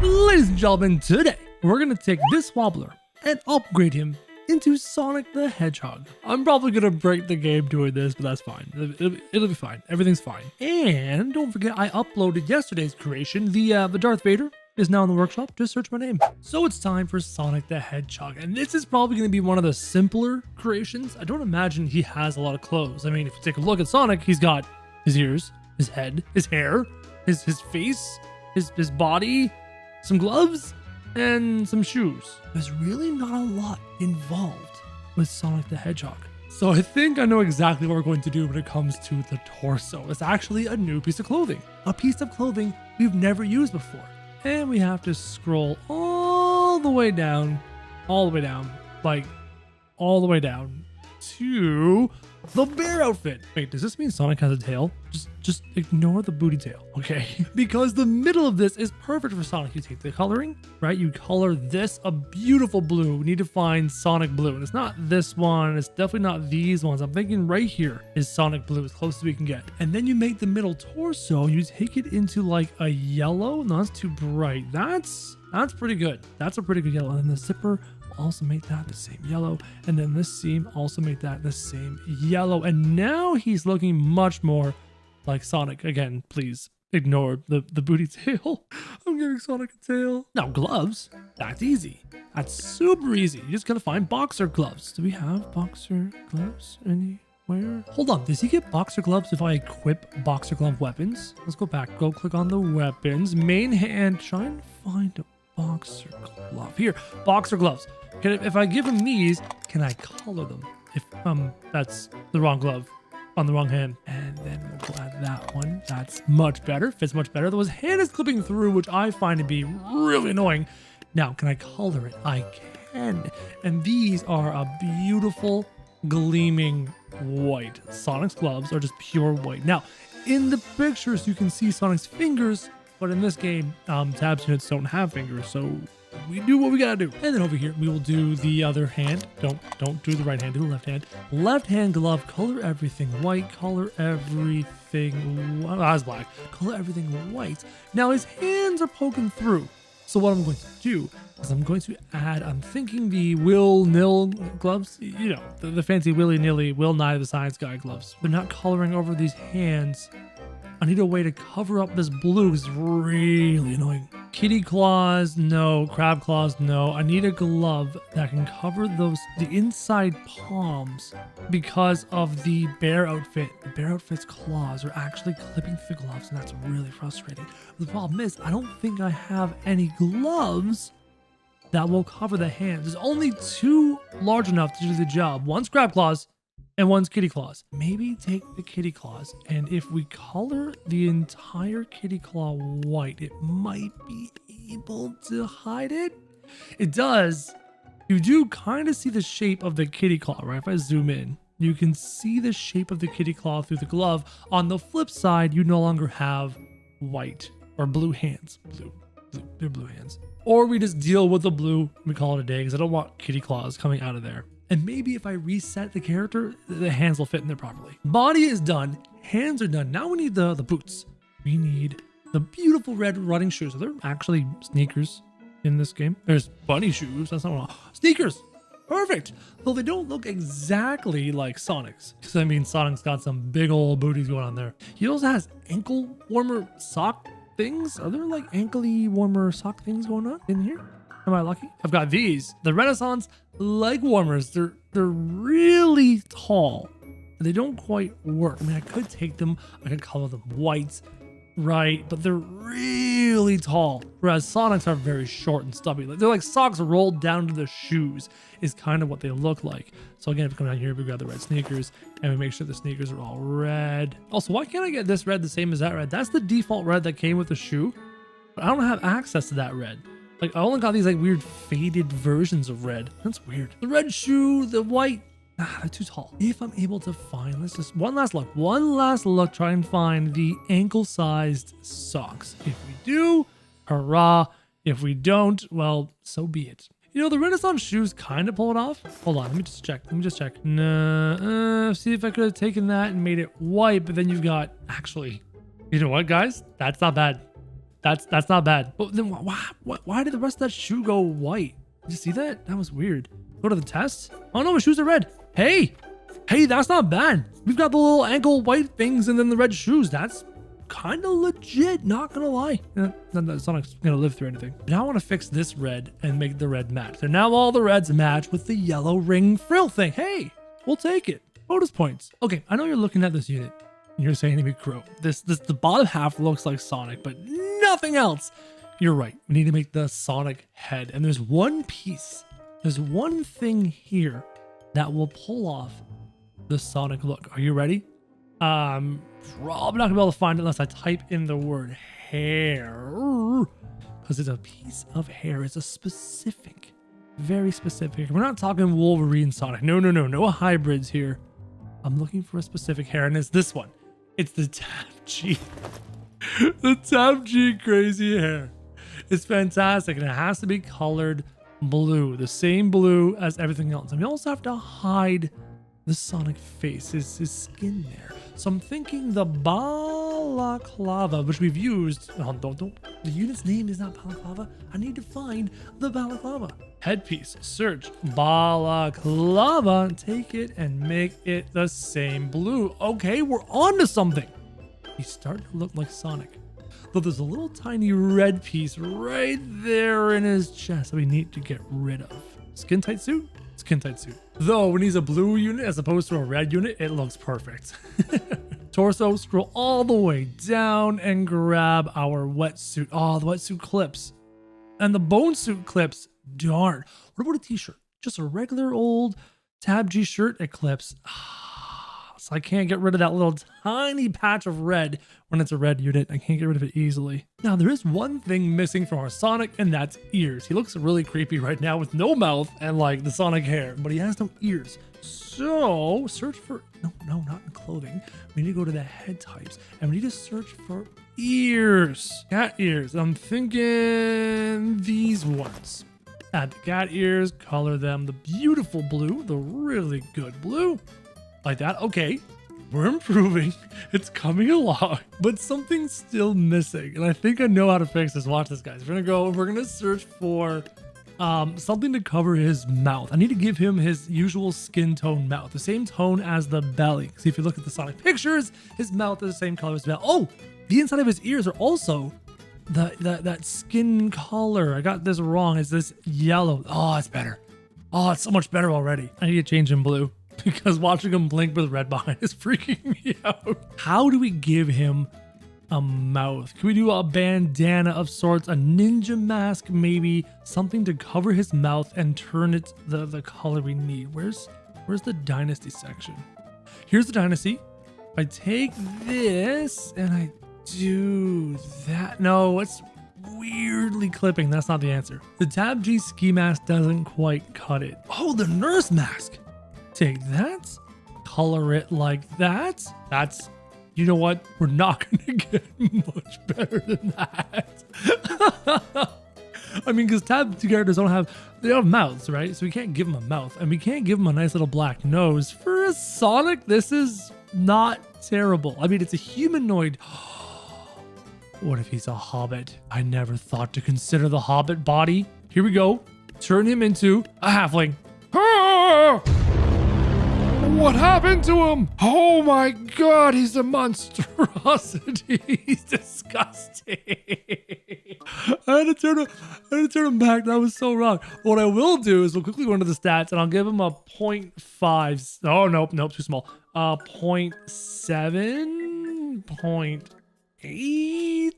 Ladies and gentlemen, today we're going to take this Wobbler and upgrade him into Sonic the Hedgehog. I'm probably going to break the game doing this, but that's fine. It'll be fine. Everything's fine. And don't forget, I uploaded yesterday's creation. The Darth Vader is now in the workshop. Just search my name. So it's time for Sonic the Hedgehog. And this is probably going to be one of the simpler creations. I don't imagine he has a lot of clothes. I mean, if you take a look at Sonic, he's got his ears, his head, his hair, his face, his body, some gloves, and some shoes. There's really not a lot involved with Sonic the Hedgehog. So I think I know exactly what we're going to do when it comes to the torso. It's actually a new piece of clothing. A piece of clothing we've never used before. And we have to scroll all the way down, like all the way down to the bear outfit. Wait, does this mean Sonic has a tail? Just ignore the booty tail, okay? Because the middle of this is perfect for Sonic. You take the coloring, right? You color this a beautiful blue. We need to find Sonic blue. And it's not this one. It's definitely not these ones. I'm thinking right here is Sonic blue, as close as we can get. And then you make the middle torso. You take it into like a yellow. No, that's too bright. That's pretty good. That's a pretty good yellow. And then the zipper, also make that the same yellow, and then this seam also make that the same yellow, and now he's looking much more like Sonic. Again, please ignore the booty tail. I'm giving Sonic a tail. Now gloves, that's easy. That's super easy. You just gotta find boxer gloves. Do we have boxer gloves anywhere? Hold on, does he get boxer gloves if I equip boxer glove weapons? Let's go back, go click on the weapons, main hand, try and find a boxer glove. Here, boxer gloves. If I give him these, can I color them? If that's the wrong glove on the wrong hand. And then we'll go add that one. That's much better. Fits much better. Though his hand is clipping through, which I find to be really annoying. Now, can I color it? I can. And these are a beautiful gleaming white. Sonic's gloves are just pure white. Now, in the pictures, you can see Sonic's fingers, but in this game, tabs units don't have fingers, so we do what we gotta do. And then over here, we will do the other hand. Don't do the right hand, do the left hand. Left hand glove, color everything white, color everything, well, that's black. Color everything white. Now his hands are poking through. So what I'm going to do is I'm going to add, I'm thinking the will-nil gloves, you know, the fancy willy-nilly, will-nigh the science guy gloves. They're not coloring over these hands. I need a way to cover up this blue. It's really annoying. Kitty claws, no. Crab claws, no. I need a glove that can cover the inside palms because of the bear outfit. The bear outfit's claws are actually clipping through the gloves, and that's really frustrating. The problem is, I don't think I have any gloves that will cover the hands. There's only two large enough to do the job. One's crab claws, and one's kitty claws. Maybe take the kitty claws, and if we color the entire kitty claw white, it might be able to hide it. It does. You do kind of see the shape of the kitty claw, right? If I zoom in, you can see the shape of the kitty claw through the glove. On the flip side, you no longer have white or blue hands. They're blue hands. Or we just deal with the blue, we call it a day, because I don't want kitty claws coming out of there. And maybe if I reset the character, the hands will fit in there properly. Body is done. Hands are done. Now we need the boots. We need the beautiful red running shoes. Are there actually sneakers in this game? There's bunny shoes. That's not what. Sneakers. Perfect. Though they don't look exactly like Sonic's. Because I mean, Sonic's got some big old booties going on there. He also has ankle warmer sock things. Are there like ankle-y warmer sock things going on in here? Am I lucky? I've got these. The Renaissance leg warmers. They're really tall. They don't quite work. I mean, I could take them. I could color them white, right? But they're really tall. Whereas Sonic's are very short and stubby. They're like socks rolled down to the shoes is kind of what they look like. So again, if we come down here, we grab the red sneakers and we make sure the sneakers are all red. Also, why can't I get this red the same as that red? That's the default red that came with the shoe. But I don't have access to that red. Like, I only got these like weird faded versions of red. That's weird. The red shoe, the white, they're too tall. If I'm able to find, let's just, one last look, try and find the ankle-sized socks. If we do, hurrah. If we don't, well, so be it. You know, the Renaissance shoes kind of pull it off. Hold on, let me just check. Nah, see if I could have taken that and made it white, but then you've got, actually, you know what, guys? That's not bad. That's not bad. But then why did the rest of that shoe go white? Did you see that? That was weird. Go to the test. Oh no, my shoes are red. Hey, that's not bad. We've got the little ankle white things and then the red shoes. That's kind of legit, not gonna lie. It's not gonna live through anything. Now I want to fix this red and make the red match. So now all the reds match with the yellow ring frill thing. Hey, we'll take it. Bonus points. Okay, I know you're looking at this unit and you're saying to me, Crow, the bottom half looks like Sonic, but nothing else. You're right. We need to make the Sonic head. And there's one piece. There's one thing here that will pull off the Sonic look. Are you ready? Probably not gonna be able to find it unless I type in the word hair, because it's a piece of hair. It's a specific, very specific. We're not talking Wolverine Sonic. No hybrids here. I'm looking for a specific hair, and it's this one. It's the Tab G. The Tab G crazy hair. It's fantastic, and it has to be colored blue, the same blue as everything else. And we also have to hide the Sonic face, his skin there. So I'm thinking the balaclava, which we've used. Oh, don't. The unit's name is not balaclava. I need to find the balaclava. Headpiece, search balaclava, take it and make it the same blue. Okay, we're on to something. He's starting to look like Sonic. Though there's a little tiny red piece right there in his chest that we need to get rid of. Skin tight suit? Skin tight suit. Though when he's a blue unit as opposed to a red unit, it looks perfect. Torso, scroll all the way down and grab our wetsuit. Oh, the wetsuit clips. And the bone suit clips. Darn. What about a t-shirt? Just a regular old Tab G shirt, it clips. So I can't get rid of that little tiny patch of red when it's a red unit. I can't get rid of it easily. Now there is one thing missing from our Sonic, and that's ears. He looks really creepy right now with no mouth and like the Sonic hair, but he has no ears. So search for, no, not in clothing. We need to go to the head types and we need to search for ears. Cat ears. I'm thinking these ones. Add the cat ears, color them the beautiful blue, the really good blue. Like that. Okay, we're improving. It's coming along, but something's still missing. And I think I know how to fix this. Watch this, guys. We're gonna search for something to cover his mouth. I need to give him his usual skin tone mouth, the same tone as the belly. See, if you look at the Sonic pictures, his mouth is the same color as the belly. Oh, the inside of his ears are also that skin color. I got this wrong. It's this yellow. Oh, it's better. Oh, it's so much better already. I need to change him blue, because watching him blink with red behind is freaking me out. How do we give him a mouth? Can we do a bandana of sorts, a ninja mask maybe, something to cover his mouth and turn it the color we need? Where's the dynasty section? Here's the dynasty. I take this and I do that. No, it's weirdly clipping. That's not the answer. The Tab G ski mask doesn't quite cut it. Oh, the nurse mask. Take that, color it like that. That's, you know what? We're not gonna get much better than that. I mean, because Tab 2 characters they don't have mouths, right? So we can't give them a mouth, and we can't give them a nice little black nose. For a Sonic, this is not terrible. I mean, it's a humanoid. What if he's a hobbit? I never thought to consider the hobbit body. Here we go. Turn him into a halfling. What happened to him? Oh my god, he's a monstrosity. He's disgusting. I had to turn him back. That was so wrong. What I will do is we'll quickly go into the stats and I'll give him a 0.5. Oh, nope, too small. 0.7, 0.8. I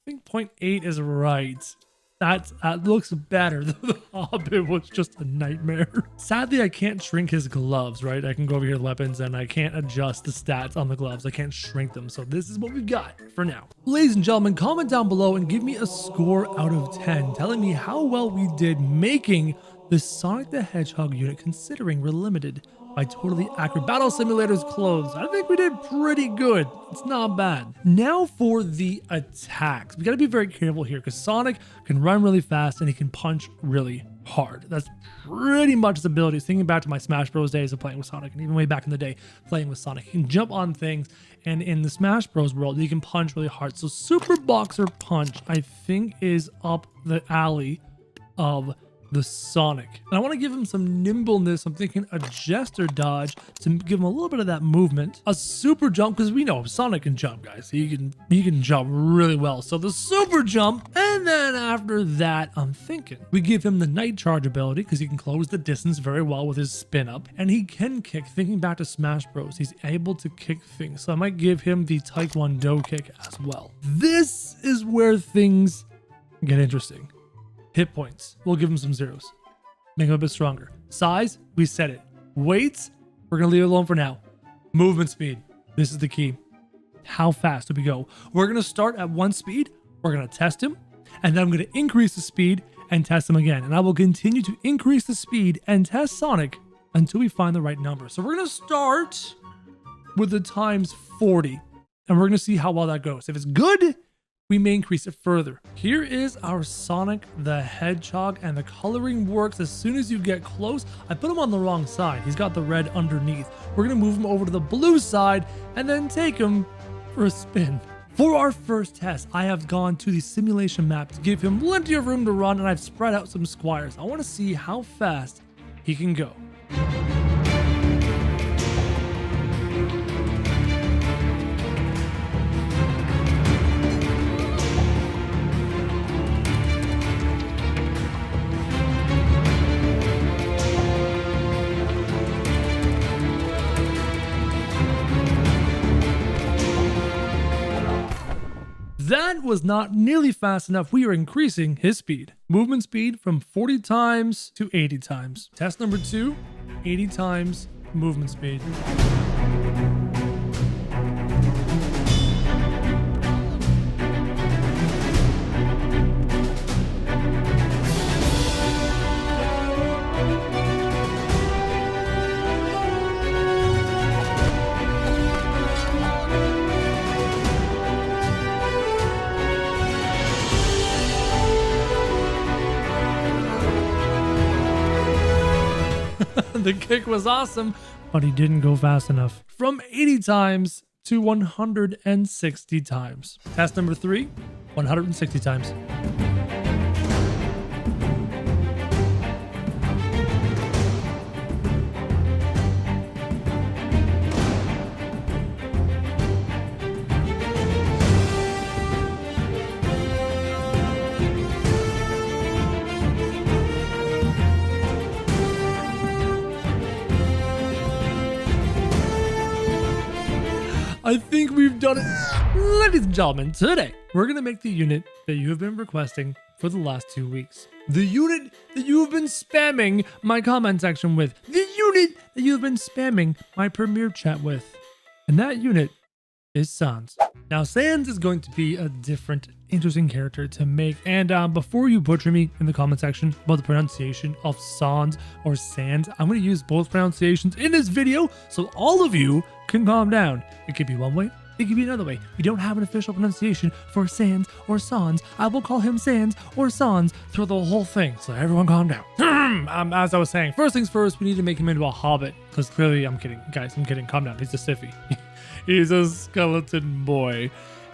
think 0.8 is right. That looks better. The Hobbit was just a nightmare. Sadly, I can't shrink his gloves, right? I can go over here to weapons and I can't adjust the stats on the gloves. I can't shrink them. So this is what we've got for now. Ladies and gentlemen, comment down below and give me a score out of 10, telling me how well we did making this Sonic the Hedgehog unit considering we're limited by Totally Accurate Battle Simulator's clothes. I think we did pretty good. It's not bad. Now for the attacks. We got to be very careful here because Sonic can run really fast and he can punch really hard. That's pretty much his abilities. Thinking back to my Smash Bros days of playing with Sonic, and even way back in the day playing with Sonic, he can jump on things, and in the Smash Bros world, he can punch really hard. So Super Boxer Punch, I think, is up the alley of the Sonic. And I want to give him some nimbleness. I'm thinking a Jester Dodge to give him a little bit of that movement. A Super Jump, because we know Sonic can jump, guys. He can jump really well. So the Super Jump, and then after that, I'm thinking we give him the Night Charge ability because he can close the distance very well with his spin up, and he can kick. Thinking back to Smash Bros, he's able to kick things. So I might give him the Taekwondo kick as well. This is where things get interesting. Hit points, we'll give him some zeros. Make him a bit stronger. Size, we said it. Weights, we're gonna leave it alone for now. Movement speed, this is the key. How fast do we go? We're gonna start at 1 speed, we're gonna test him, and then I'm gonna increase the speed and test him again. And I will continue to increase the speed and test Sonic until we find the right number. So we're gonna start with the times 40, and we're gonna see how well that goes. If it's good, we may increase it further. Here is our Sonic the Hedgehog, and the coloring works as soon as you get close. I put him on the wrong side. He's got the red underneath. We're gonna move him over to the blue side and then take him for a spin. For our first test, I have gone to the simulation map to give him plenty of room to run, and I've spread out some squires. I wanna see how fast he can go. That was not nearly fast enough. We are increasing his speed. Movement speed from 40 times to 80 times. Test number 2, 80 times movement speed. The kick was awesome, but he didn't go fast enough. From 80 times to 160 times. Test number 3, 160 times. I think we've done it. Ladies and gentlemen, today we're going to make the unit that you have been requesting for the last 2 weeks. The unit that you have been spamming my comment section with. The unit that you have been spamming my premiere chat with. And that unit is SANS. Now, SANS is going to be a different, interesting character to make. And before you butcher me in the comment section about the pronunciation of SANS or SANS, I'm going to use both pronunciations in this video so all of you can calm down. It could be one way, it could be another way. We don't have an official pronunciation for SANS or SANS. I will call him SANS or SANS through the whole thing. So everyone calm down. As I was saying, first things first, we need to make him into a hobbit. Because clearly, I'm kidding. Guys, I'm kidding. Calm down. He's a stiffy. He's a skeleton boy.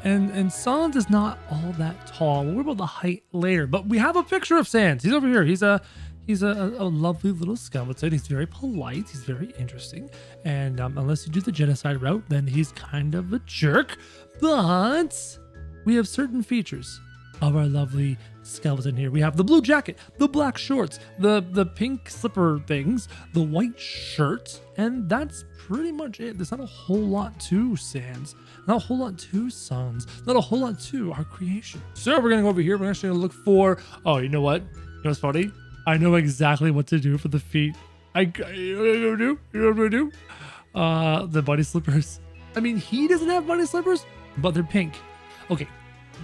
And SANS is not all that tall. We'll worry about the height later. But we have a picture of SANS. He's over here. He's a lovely little skeleton. He's very polite. He's very interesting. And unless you do the genocide route, then he's kind of a jerk. But we have certain features of our lovely skeleton here. We have the blue jacket, the black shorts, the pink slipper things, the white shirt, and that's pretty much it. There's not a whole lot to SANS, not a whole lot to SANS, not a whole lot to our creation. So we're gonna go over here. We're actually gonna look for, oh, you know what? You know what's funny? I know exactly what to do for the feet. You know what I'm gonna do? The bunny slippers. I mean, he doesn't have bunny slippers, but they're pink. Okay,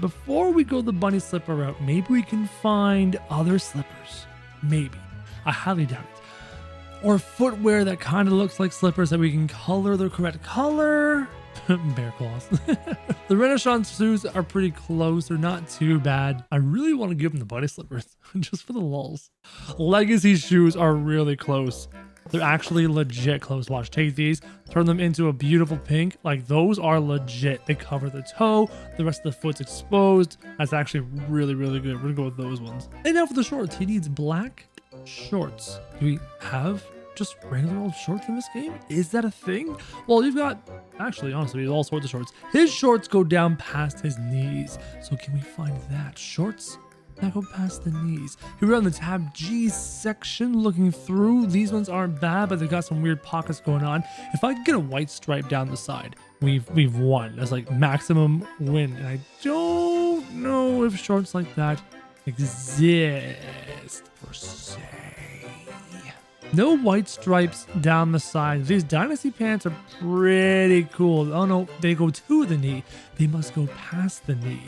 before we go the bunny slipper route, maybe we can find other slippers. Maybe. I highly doubt it. or footwear that kind of looks like slippers that we can color the correct color. Bear claws. The Renaissance shoes are pretty close. They're not too bad. I really want to give them the bunny slippers just for the lulz. Legacy shoes are really close. They're actually legit close. Watch, take these, turn them into a beautiful pink. Like, those are legit. They cover the toe. The rest of the foot's exposed. That's actually really, really good. We're gonna go with those ones. And now for the shorts. He needs black shorts. Do we have just regular old shorts in this game? Is that a thing? Well, you've got, actually, honestly, all sorts of shorts. His shorts go down past his knees. So can we find that? Shorts that go past the knees. Here we're on the tab G section looking through. These ones aren't bad, but they've got some weird pockets going on. If I could get a white stripe down the side, we've won. That's like maximum win. And I don't know if shorts like that exist per se. No white stripes down the side. These dynasty pants are pretty cool. Oh no, they go to the knee. They must go past the knee.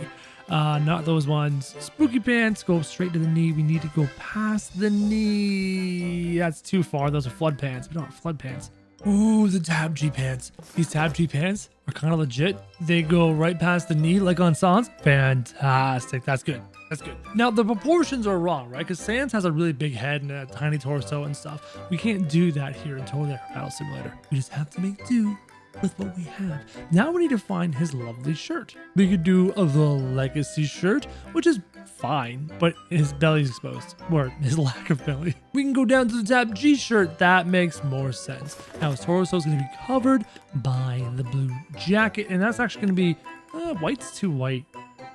Not those ones. Spooky pants go straight to the knee. We need to go past the knee. That's too far. Those are flood pants. We don't have flood pants. Ooh, the tab G pants. These tab G pants are kind of legit. They go right past the knee like on SANS. Fantastic. That's good. That's good. Now, the proportions are wrong, right? Because SANS has a really big head and a tiny torso and stuff. We can't do that here in Totally Accurate Battle Simulator. We just have to make do with what we have. Now we need to find his lovely shirt. We could do the legacy shirt, which is fine, but his belly's exposed, or his lack of belly. We can go down to the tab G shirt. That makes more sense. Now his torso is going to be covered by the blue jacket, and that's actually going to be white's too white.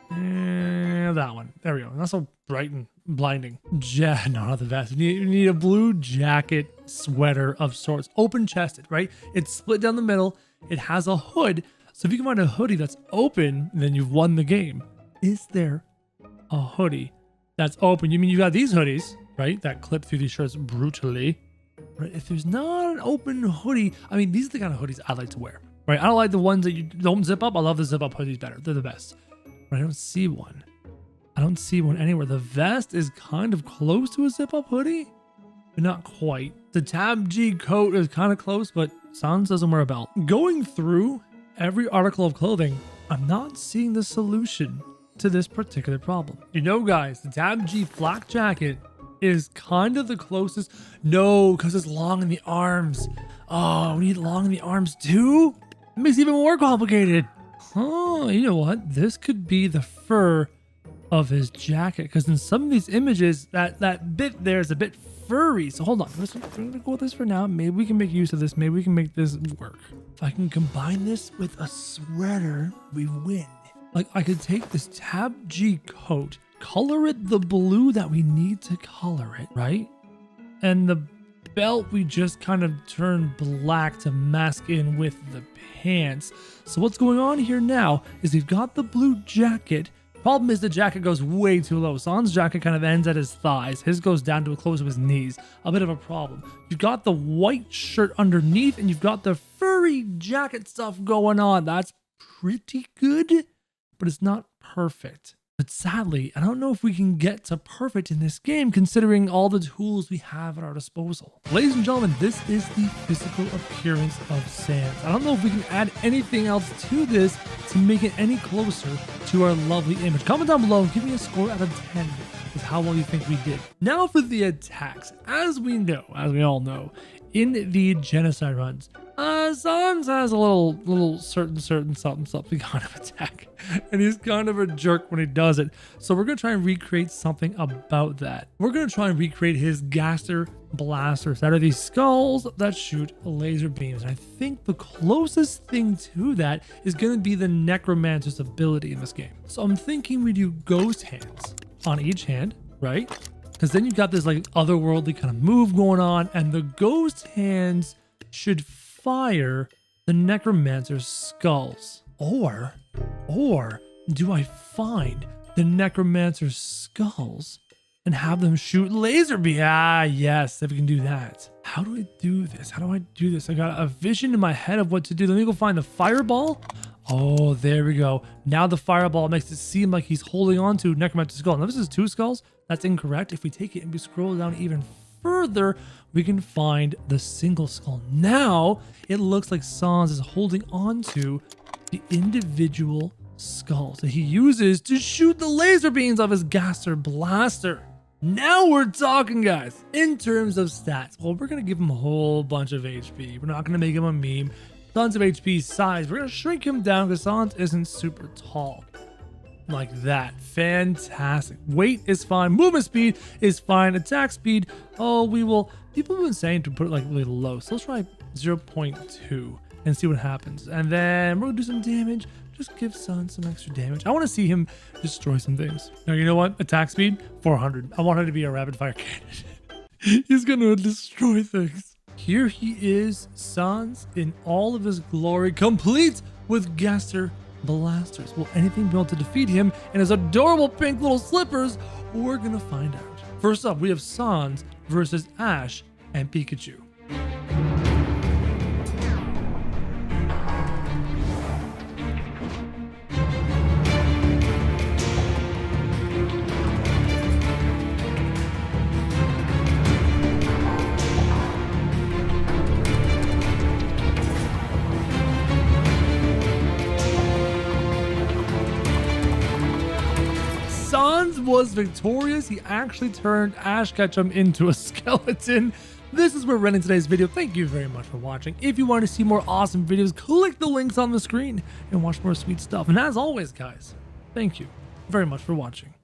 That one. There we go. Not so bright and blinding. No, not the vest. You need a blue jacket sweater of sorts. Open chested, right? It's split down the middle. It has a hood. So if you can find a hoodie that's open, then you've won the game. Is there a hoodie that's open? You mean you got these hoodies, right? That clip through these shirts brutally. Right? If there's not an open hoodie, I mean, these are the kind of hoodies I like to wear, right? I don't like the ones that you don't zip up. I love the zip up hoodies better. They're the best. But I don't see one. I don't see one anywhere. The vest is kind of close to a zip-up hoodie, but not quite. The tab G coat is kind of close, but SANS doesn't wear a belt. Going through every article of clothing, I'm not seeing the solution to this particular problem. You know, guys, the tab G flak jacket is kind of the closest. No, because it's long in the arms. Oh, we need long in the arms too? It makes it even more complicated. Oh, you know what? This could be the fur of his jacket, because in some of these images, that bit there is a bit furry. So hold on, we're gonna go with this for now. Maybe we can make use of this. Maybe we can make this work. If I can combine this with a sweater, we win. Like, I could take this tab G coat, color it the blue that we need to color it, right? And the belt we just kind of turn black to mask in with the pants. So what's going on here now is we've got the blue jacket. Problem is the jacket goes way too low. SANS' jacket kind of ends at his thighs. His goes down to close to his knees. A bit of a problem. You've got the white shirt underneath and you've got the furry jacket stuff going on. That's pretty good, but it's not perfect. But sadly, I don't know if we can get to perfect in this game considering all the tools we have at our disposal. Ladies and gentlemen, this is the physical appearance of SANS. I don't know if we can add anything else to this to make it any closer to our lovely image. Comment down below and give me a score out of 10 with how well you think we did. Now for the attacks. As we all know, in the genocide runs, SANS has a little certain something kind of attack, and he's kind of a jerk when he does it. So we're gonna try and recreate something about that. We're gonna try and recreate his gaster blasters. That are these skulls that shoot laser beams. And I think the closest thing to that is gonna be the necromancer's ability in this game. So I'm thinking we do ghost hands on each hand, right? Because then you've got this like otherworldly kind of move going on, and the ghost hands should fire the necromancer's skulls. Or do I find the necromancer's skulls and have them shoot laser beams? Ah, yes, if we can do that. How do I do this? I got a vision in my head of what to do. Let me go find the fireball. Oh, there we go. Now the fireball makes it seem like he's holding on to necromancer's skull. Now this is 2 skulls. That's incorrect. If we take it and we scroll down even further, we can find the single skull. Now, it looks like SANS is holding on to the individual skulls that he uses to shoot the laser beams of his Gaster blaster. Now we're talking, guys. In terms of stats, well, we're going to give him a whole bunch of HP. We're not going to make him a meme. Tons of HP size. We're going to shrink him down because SANS isn't super tall. Like that. Fantastic. Weight is fine. Movement speed is fine. Attack speed, oh, people have been saying to put it like really low. So let's try 0.2 and see what happens. And then we're going to do some damage. Just give SANS some extra damage. I want to see him destroy some things. Now, you know what? Attack speed, 400. I want him to be a rapid fire cannon. He's going to destroy things. Here he is, SANS in all of his glory, complete with Gaster blasters. Will anything be able to defeat him and his adorable pink little slippers? We're going to find out. First up, we have SANS versus Ash and Pikachu. SANS was victorious. He actually turned Ash Ketchum into a skeleton. This is where we're ending today's video. Thank you very much for watching. If you want to see more awesome videos, click the links on the screen and watch more sweet stuff. And as always, guys, thank you very much for watching.